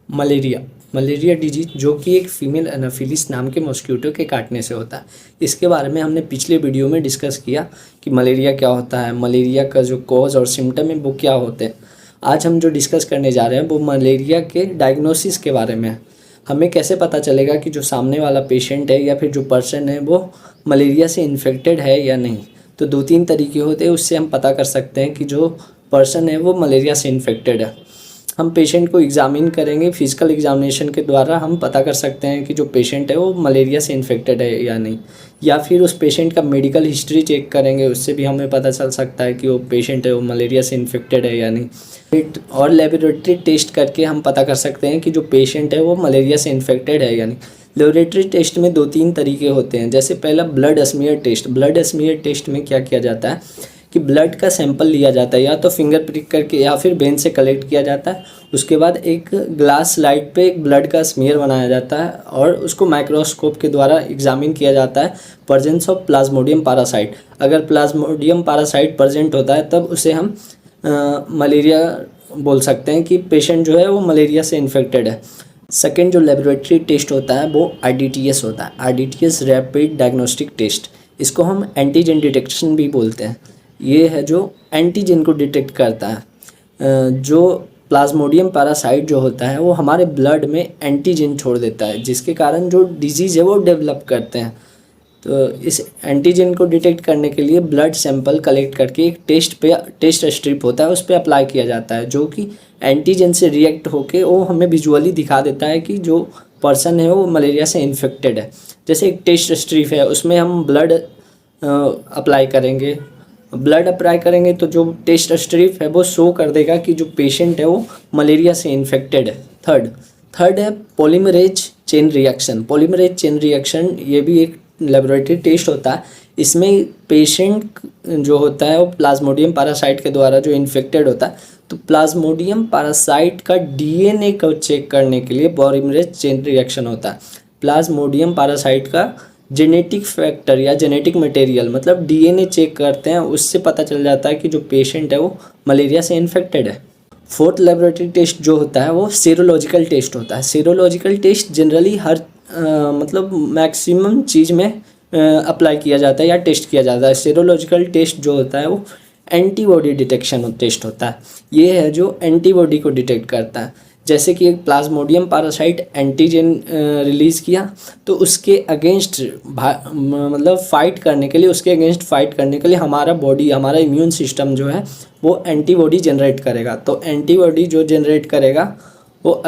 Malaria malaria disease जो कि एक फीमेल एनाफिलिस नाम के मॉस्क्यूटो के काटने से होता है। इसके बारे में हमने पिछले वीडियो में डिस्कस किया कि मलेरिया क्या होता है, मलेरिया का जो कॉज और सिम्टम है वो क्या होते हैं। आज हम जो डिस्कस करने जा रहे हैं वो मलेरिया के डायग्नोसिस के बारे में है। हमें कैसे पता चलेगा कि जो सामने वाला पेशेंट है या फिर जो पर्सन है वो मलेरिया से इन्फेक्टेड है या नहीं। तो 2-3 तरीके होते हैं, उससे हम पता कर सकते हैं कि जो पर्सन है वो मलेरिया से इन्फेक्टेड है। हम पेशेंट को एग्ज़ामिन करेंगे, फिजिकल एग्जामिनेशन के द्वारा हम पता कर सकते हैं कि जो पेशेंट है वो मलेरिया से इन्फेक्टेड है या नहीं, या फिर उस पेशेंट का मेडिकल हिस्ट्री चेक करेंगे, उससे भी हमें पता चल सकता है कि वो पेशेंट है वो मलेरिया से इन्फेक्टेड है या नहीं। और लेबोरेटरी टेस्ट करके हम पता कर सकते हैं कि जो पेशेंट है वो मलेरिया से इन्फेक्टेड है या नहीं। लेबोरेटरी टेस्ट में 2-3 तरीके होते हैं। जैसे पहला blood smear test. Blood smear test में क्या किया जाता है कि ब्लड का सैंपल लिया जाता है, या तो फिंगर प्रिक करके या फिर वेन से कलेक्ट किया जाता है। उसके बाद एक ग्लास स्लाइड पे एक ब्लड का स्मीयर बनाया जाता है और उसको माइक्रोस्कोप के द्वारा एग्जामिन किया जाता है प्रेजेंस ऑफ प्लाज्मोडियम पैरासाइट। अगर प्लाज्मोडियम पैरासाइट प्रेजेंट होता है तब उसे हम मलेरिया बोल सकते हैं कि पेशेंट जो है वो मलेरिया से इन्फेक्टेड है। सेकेंड जो लेबोरेटरी टेस्ट होता है वो RDTS होता है, RDTS रैपिड डायग्नोस्टिक टेस्ट। इसको हम एंटीजन डिटेक्शन भी बोलते हैं। ये है जो एंटीजन को डिटेक्ट करता है। जो प्लाज्मोडियम पैरासाइट जो होता है वो हमारे ब्लड में एंटीजन छोड़ देता है, जिसके कारण जो डिजीज़ है वो डेवलप करते हैं। तो इस एंटीजन को डिटेक्ट करने के लिए ब्लड सैंपल कलेक्ट करके एक टेस्ट स्ट्रिप होता है, उस पर अप्लाई किया जाता है, जो कि एंटीजन से रिएक्ट होके वो हमें विजुअली दिखा देता है कि जो पर्सन है वो मलेरिया से इन्फेक्टेड है। जैसे एक टेस्ट स्ट्रिप है, उसमें हम ब्लड अप्लाई करेंगे। ब्लड अप्लाई करेंगे तो जो टेस्ट स्ट्रिप है वो शो कर देगा कि जो पेशेंट है वो मलेरिया से इन्फेक्टेड है। थर्ड है polymerase chain reaction. Polymerase chain reaction ये भी एक लेबोरेटरी टेस्ट होता है। इसमें पेशेंट जो होता है वो प्लाज्मोडियम पैरासाइट के द्वारा जो इन्फेक्टेड होता है, तो प्लाज्मोडियम पैरासाइट का DNA को चेक करने के लिए पॉलीमरेज चेन रिएक्शन होता है। प्लाज्मोडियम पैरासाइट का जेनेटिक फैक्टर या जेनेटिक मटेरियल मतलब DNA चेक करते हैं, उससे पता चल जाता है कि जो पेशेंट है वो मलेरिया से इन्फेक्टेड है। फोर्थ लेबोरेटरी टेस्ट जो होता है वो सीरोलॉजिकल टेस्ट होता है। सीरोलॉजिकल टेस्ट जनरली हर मतलब मैक्सिमम चीज़ में अप्लाई किया जाता है या टेस्ट किया जाता है। सीरोलॉजिकल टेस्ट जो होता है वो एंटीबॉडी डिटेक्शन टेस्ट होता है। ये है जो एंटीबॉडी को डिटेक्ट करता है। जैसे कि एक प्लाज्मोडियम पैरासाइट एंटीजन रिलीज़ किया तो उसके अगेंस्ट मतलब फाइट करने के लिए, उसके अगेंस्ट फाइट करने के लिए हमारा इम्यून सिस्टम जो है वो एंटीबॉडी जनरेट करेगा। तो एंटीबॉडी जो जनरेट करेगा वो